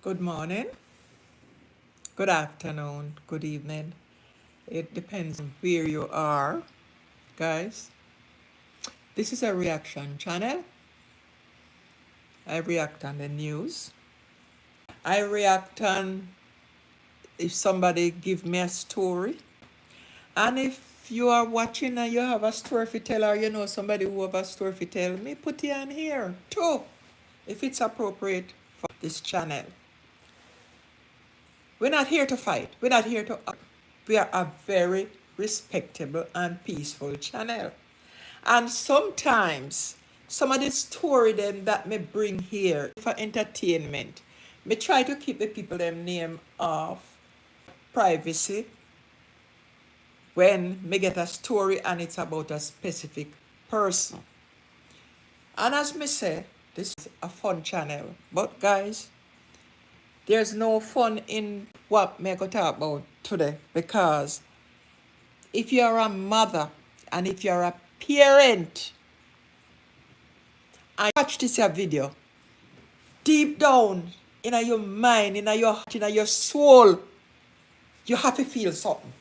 Good morning, good afternoon, good evening. It depends on where you are, guys. This is a reaction channel. I react on the news. I react on if somebody give me a story. And if you are watching and you have a story to tell or you know somebody who have a story to tell, me put it on here too, if it's appropriate for this channel. We're not here to fight. We're not here to argue. We are a very respectable and peaceful channel. And sometimes some of the story them that me bring here for entertainment, me try to keep the people them name off privacy when me get a story and it's about a specific person. And as me say, this is a fun channel. But guys, there's no fun in what me go talk about today, because if you're a mother and if you're a parent and watch this video, deep down in your mind, in your heart, in your soul, you have to feel something.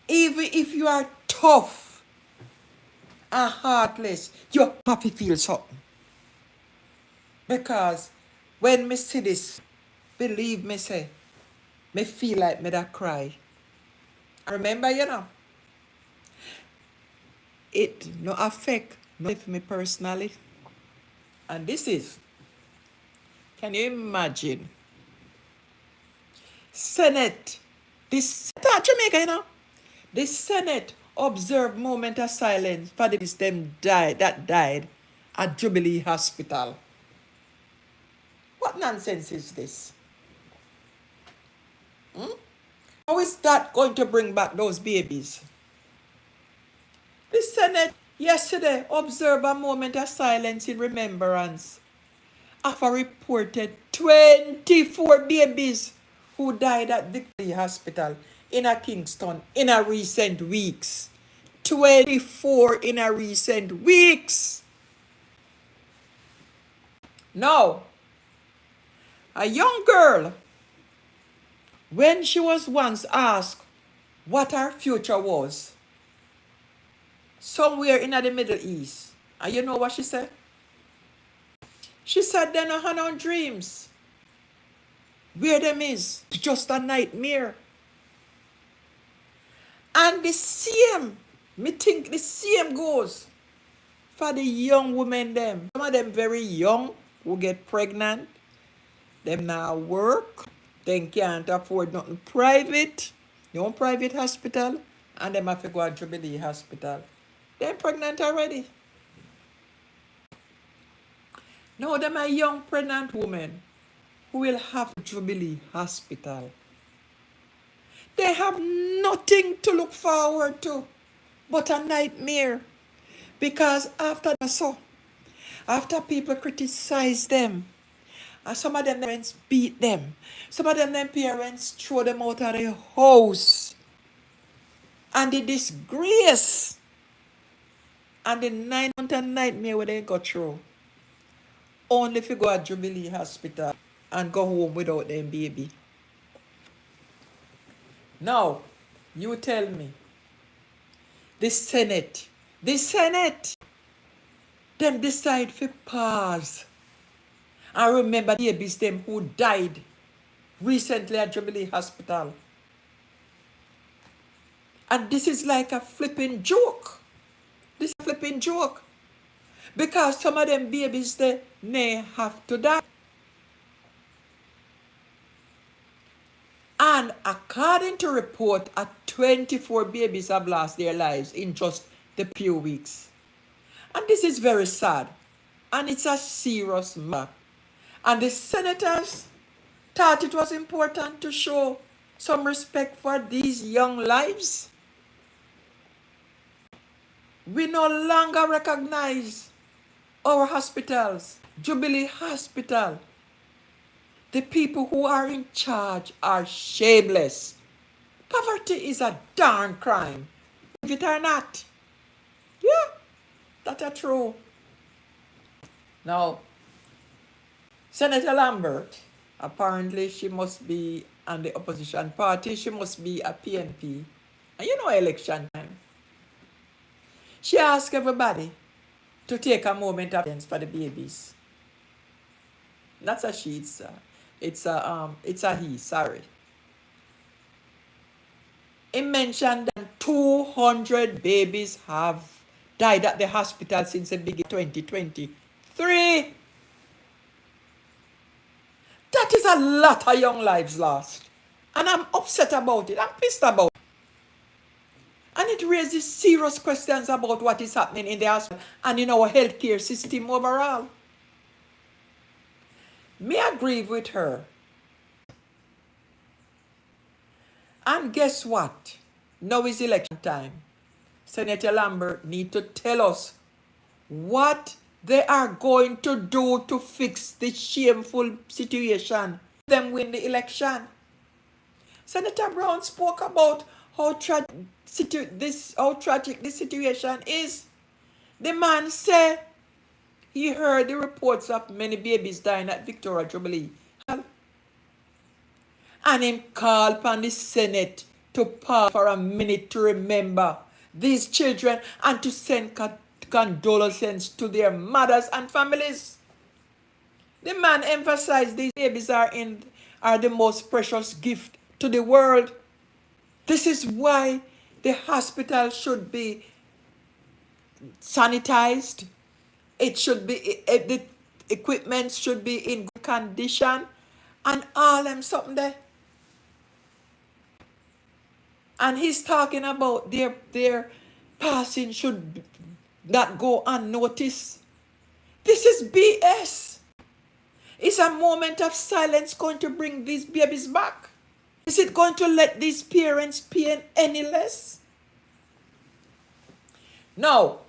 Even if you are tough and heartless, you have to feel something. Because when me see this, believe me say, me feel like me that cry. Remember, it no affect no me personally. And this is, can you imagine? Senate, this Jamaica, the Senate observed moment of silence for the them that died at Jubilee Hospital. What nonsense is this? How is that going to bring back those babies? The Senate yesterday observed a moment of silence in remembrance of a reported 24 babies who died at Victoria Hospital in a Kingston in a recent weeks. 24 in a recent weeks. Now, a young girl, when she was once asked what her future was, somewhere in the Middle East, and you know what she said? She said, then I had no dreams. Where them is, just a nightmare. And the same, me think the same goes for the young women them. Some of them very young who get pregnant. Them now work. They can't afford nothing private. No private hospital. And them have to go to Jubilee Hospital. They're pregnant already. Now them are young pregnant women who will have Jubilee Hospital. They have nothing to look forward to but a nightmare. Because after people criticize them, and some of them parents beat them, some of them parents throw them out of the house, and the disgrace, and the 9-month nightmare where they go through, only if you go to Jubilee Hospital and go home without them baby. Now, you tell me, the Senate, them decide to pause and remember the babies them who died recently at Jubilee Hospital. And this is like a flipping joke. This is a flipping joke. Because some of them babies they may have to die. And according to report, 24 babies have lost their lives in just the few weeks. And this is very sad. And it's a serious matter. And the senators thought it was important to show some respect for these young lives. We no longer recognize our hospitals. Jubilee Hospital. The people who are in charge are shameless. Poverty is a darn crime. Believe it or not. Yeah, that's true. Now, Senator Lambert, apparently she must be on the opposition party. She must be a PNP. And you know election time. She asked everybody to take a moment of silence for the babies. That's a she, it's a he, sorry. He mentioned that 200 babies have died at the hospital since the beginning of 2023. That is a lot of young lives lost. And I'm upset about it. I'm pissed about it. And it raises serious questions about what is happening in the hospital and in our healthcare system overall. Me agree with her. And guess what? Now is election time. Senator Lambert need to tell us what they are going to do to fix this shameful situation. Them win the election. Senator Brown spoke about how tragic this situation is. The man said he heard the reports of many babies dying at Victoria Jubilee. And him called upon the Senate to pause for a minute to remember these children and to send condolences to their mothers and families. The man emphasized these babies are the most precious gift to the world. This is why the hospital should be sanitized. It should be, the equipment should be in good condition, and all them something there. And he's talking about their passing should not go unnoticed. This is BS. Is a moment of silence going to bring these babies back? Is it going to let these parents pain any less? Now,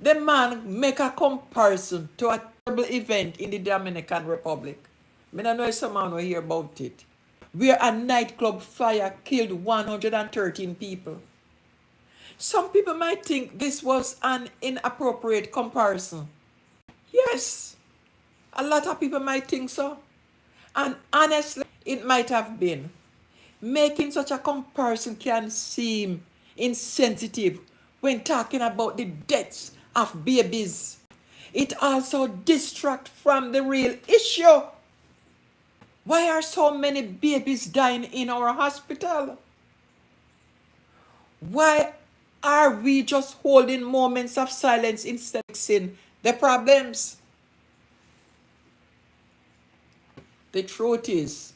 the man make a comparison to a terrible event in the Dominican Republic. I don't know if someone will hear about it. Where a nightclub fire killed 113 people. Some people might think this was an inappropriate comparison. Yes, a lot of people might think so. And honestly, it might have been. Making such a comparison can seem insensitive when talking about the deaths of babies. It also distracts from the real issue. Why are so many babies dying in our hospital? Why are we just holding moments of silence instead of fixing the problems? The truth is,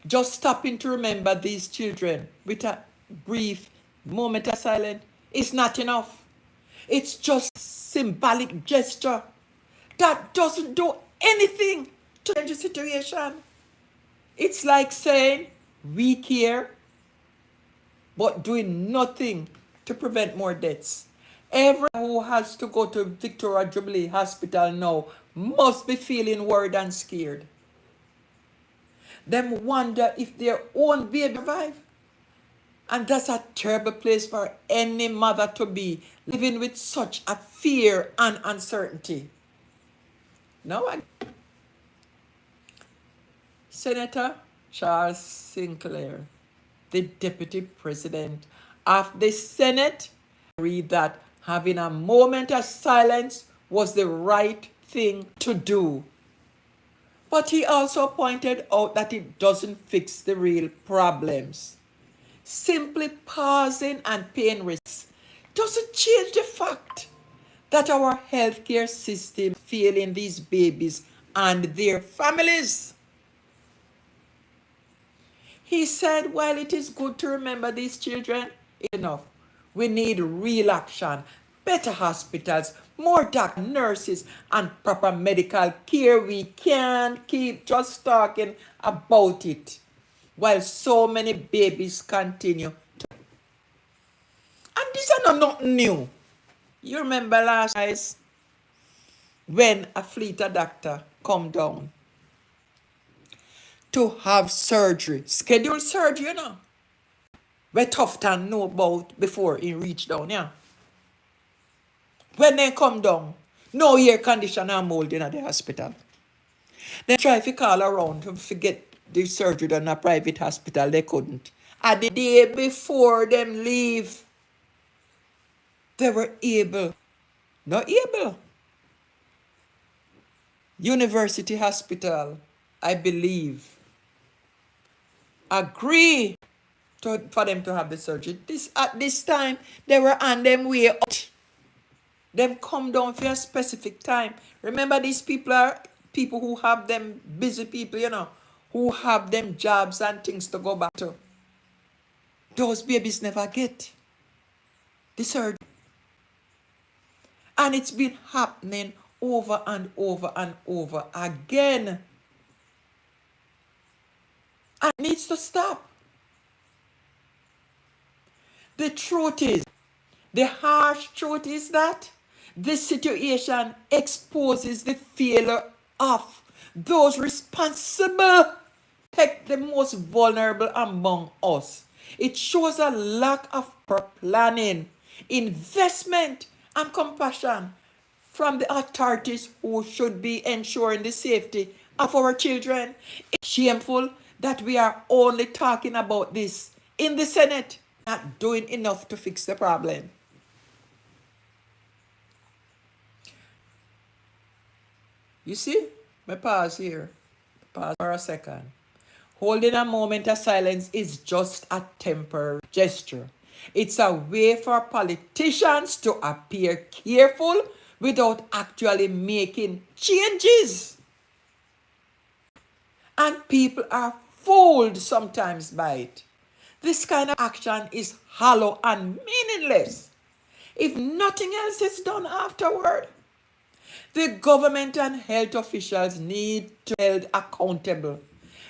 just stopping to remember these children with a brief moment of silence is not enough. It's just a symbolic gesture that doesn't do anything to change the situation. It's like saying, we care, but doing nothing to prevent more deaths. Everyone who has to go to Victoria Jubilee Hospital now must be feeling worried and scared. Them wonder if their own baby survive. And that's a terrible place for any mother to be, living with such a fear and uncertainty. Now, Senator Charles Sinclair, the Deputy President of the Senate, agreed that having a moment of silence was the right thing to do. But he also pointed out that it doesn't fix the real problems. Simply pausing and paying risks doesn't change the fact that our healthcare system is failing these babies and their families. He said, while it is good to remember these children, enough. We need real action, better hospitals, more doctors, nurses, and proper medical care. We can't keep just talking about it while so many babies continue to. And these are not new. You remember last night when a fleet of doctor come down to have surgery, scheduled surgery, you know, where Tufton know about before he reached down, yeah. When they come down, no air conditioner mold in the hospital. They try to call around to get the surgery done in a private hospital. They couldn't. And the day before them leave, they were able. Not able. University Hospital, I believe, agree for them to have the surgery. At this time, they were on them way out. Them come down for a specific time. Remember, these people are people who have them busy people, who have them jobs and things to go back to. Those babies never get the surgery. And it's been happening over and over and over again. And it needs to stop. The harsh truth is that this situation exposes the failure of those responsible, protect the most vulnerable among us. It shows a lack of planning, investment, and compassion from the authorities who should be ensuring the safety of our children. It's shameful that we are only talking about this in the Senate, not doing enough to fix the problem. You see? Me pause here. Pause for a second. Holding a moment of silence is just a temporary gesture. It's a way for politicians to appear careful without actually making changes. And people are fooled sometimes by it. This kind of action is hollow and meaningless if nothing else is done afterward. The government and health officials need to be held accountable.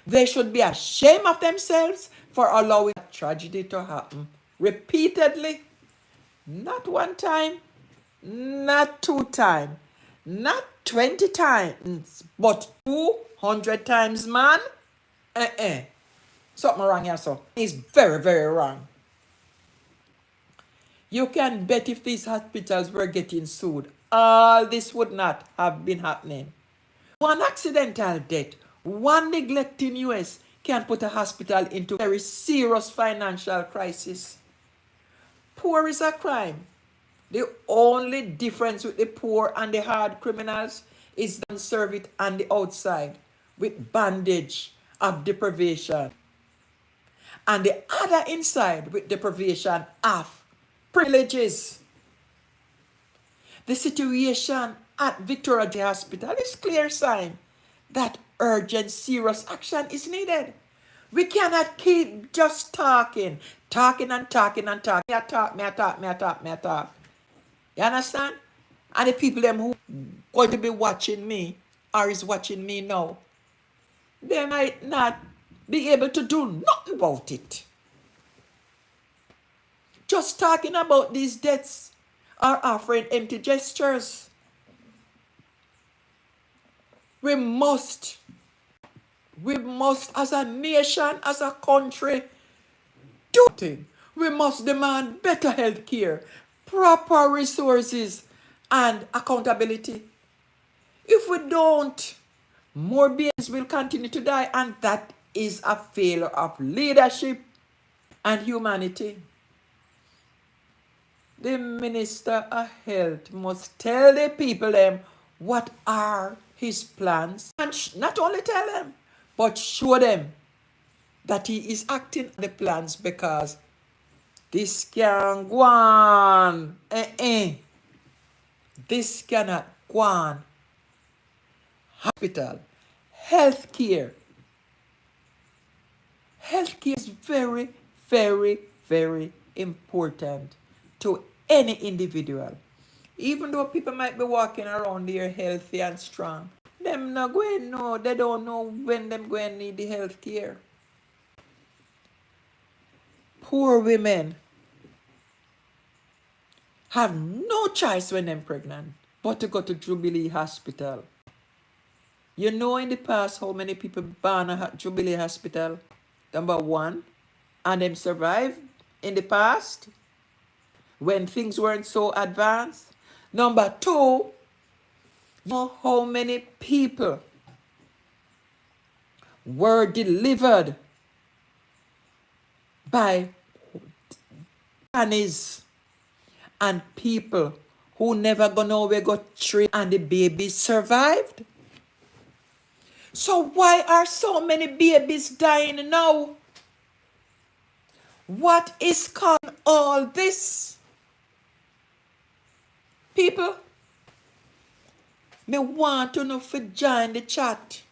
They should be ashamed of themselves for allowing a tragedy to happen repeatedly. Not one time, not 2 times, not 20 times, but 200 times, man. Something wrong here, so. It's very, very wrong. You can bet if these hospitals were getting sued, all this would not have been happening. One accidental death, one neglect in US can put a hospital into a very serious financial crisis. Poor is a crime. The only difference with the poor and the hard criminals is they serve it on the outside with bandage of deprivation, and the other inside with deprivation of privileges. The situation at Victoria Jubilee Hospital is clear sign that urgent, serious action is needed. We cannot keep just talking and talking. Me I talk. You understand? And the people them who going to be watching me or is watching me now, they might not be able to do nothing about it. Just talking about these deaths are offering empty gestures. We must, as a nation, as a country, do things. We must demand better health care, proper resources, and accountability. If we don't, more babies will continue to die, and that is a failure of leadership and humanity. The Minister of Health must tell the people them what are his plans, and not only tell them, but show them that he is acting on the plans, because this can go on. This cannot go on. Hospital, healthcare. Healthcare is very, very, very important to any individual. Even though people might be walking around there healthy and strong, them not going to know. They don't know when them going to need the health care. Poor women have no choice when they're pregnant but to go to Jubilee Hospital. You know in the past how many people born at Jubilee Hospital? Number one, and them survive in the past when things weren't so advanced. Number two, you know how many people were delivered by nannies and people who never gonna know got treated and the babies survived. So why are so many babies dying now? What is causing all this? People, me want to know if you join the chat.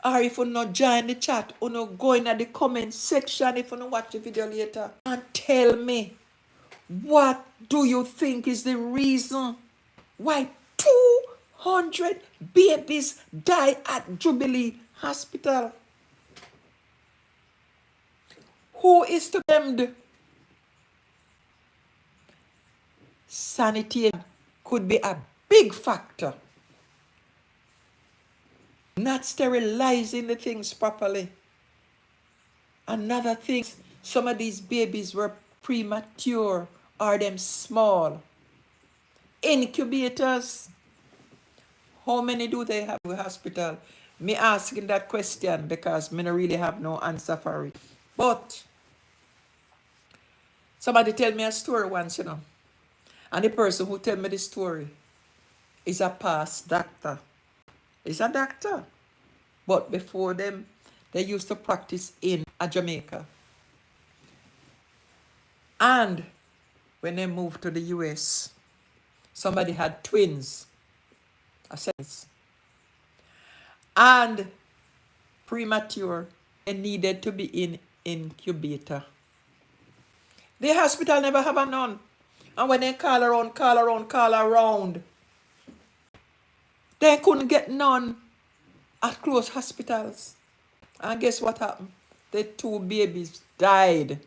Or if you not join the chat, you know, go in the comment section if you not watch the video later. And tell me, what do you think is the reason why 200 babies die at Jubilee Hospital? Who is to blame? Sanitation could be a big factor. Not sterilizing the things properly. Another thing, some of these babies were premature or them small. Incubators. How many do they have in the hospital? Me asking that question because me no really have no answer for it. But somebody tell me a story once, you know. And the person who tell me the story is a past doctor. He's a doctor. But before them, they used to practice in Jamaica. And when they moved to the US, somebody had twins. And premature and needed to be in incubator. The hospital never have a none. And when they call around, they couldn't get none at close hospitals. And guess what happened? The two babies died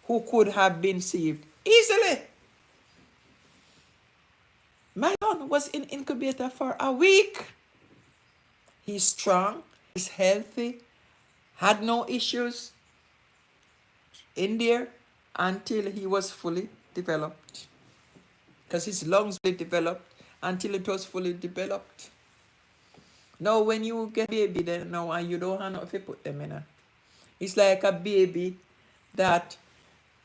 who could have been saved easily. My son was in incubator for a week. He's strong, he's healthy, had no issues in there until he was fully developed. Because his lungs were developed until it was fully developed. Now when you get a baby then now and you don't have to put them in. It's like a baby that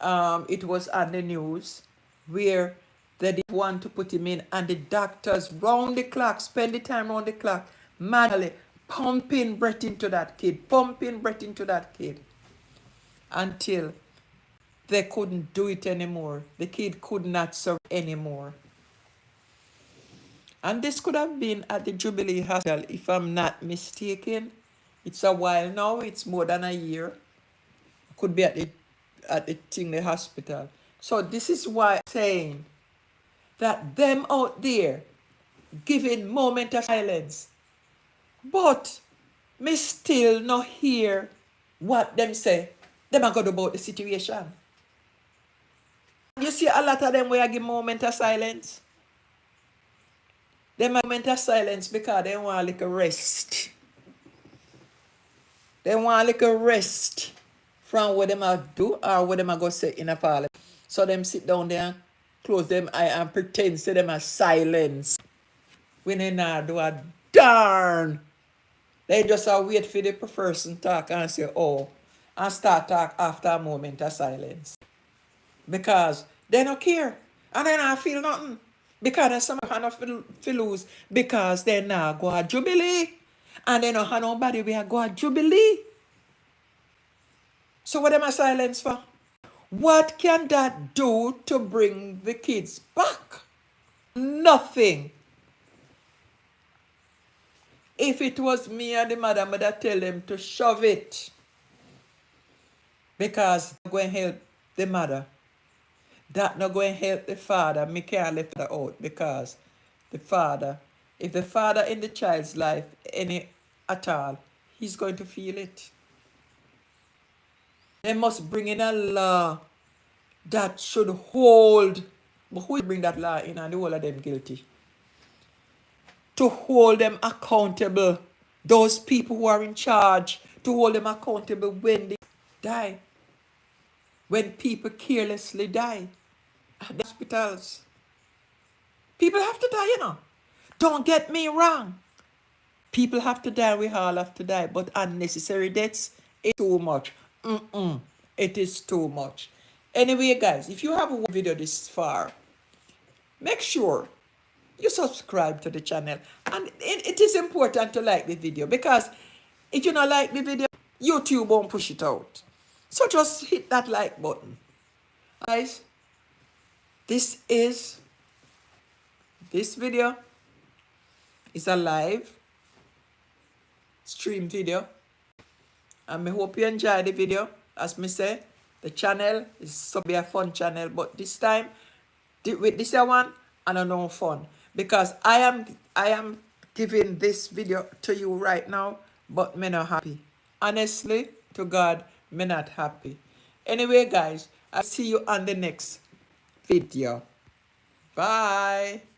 it was on the news where they didn't want to put him in and the doctors round the clock, spend the time round the clock, madly pumping breath into that kid, until they couldn't do it anymore. The kid could not survive anymore. And this could have been at the Jubilee Hospital, if I'm not mistaken. It's a while now, it's more than a year. Could be at the hospital. So this is why I'm saying that them out there giving moment of silence. But me still not hear what them say. Them are good about the situation. You see a lot of them where I give moment of silence. They moment of silence because they want a little rest. They want a little rest from what them are do or what them are go say in a parliament. So them sit down there and close them eye and pretend say them are silence. When they not do a darn. They just wait for the person talk and say, oh, and start talk after a moment of silence. Because they don't care. And they don't feel nothing. Because there's some kind of lose because they now go a Jubilee. And they don't have nobody where go a Jubilee. So what am I silence for? What can that do to bring the kids back? Nothing. If it was me and the mother, I'd tell them to shove it. Because they're going to help the mother. That not going to help the father. Me can't let that out because the father, if the father in the child's life any at all, he's going to feel it. They must bring in a law that should hold. But who will bring that law in and the whole of them guilty? To hold them accountable. Those people who are in charge, to hold them accountable when they die. When people carelessly die at the hospitals. People have to die, you know. Don't get me wrong. People have to die, we all have to die, but unnecessary deaths is too much. It is too much. Anyway, guys, if you have a video this far, make sure you subscribe to the channel. And it is important to like the video, because if you don't like the video, YouTube won't push it out. So just hit that like button. Guys, this video is a live stream video. And I hope you enjoy the video. As me say, the channel is so be a fun channel, but this time with this one, I don't know fun, because I am giving this video to you right now, but me not happy. Honestly, to God, me not happy. Anyway, guys, I'll see you on the next video. Bye.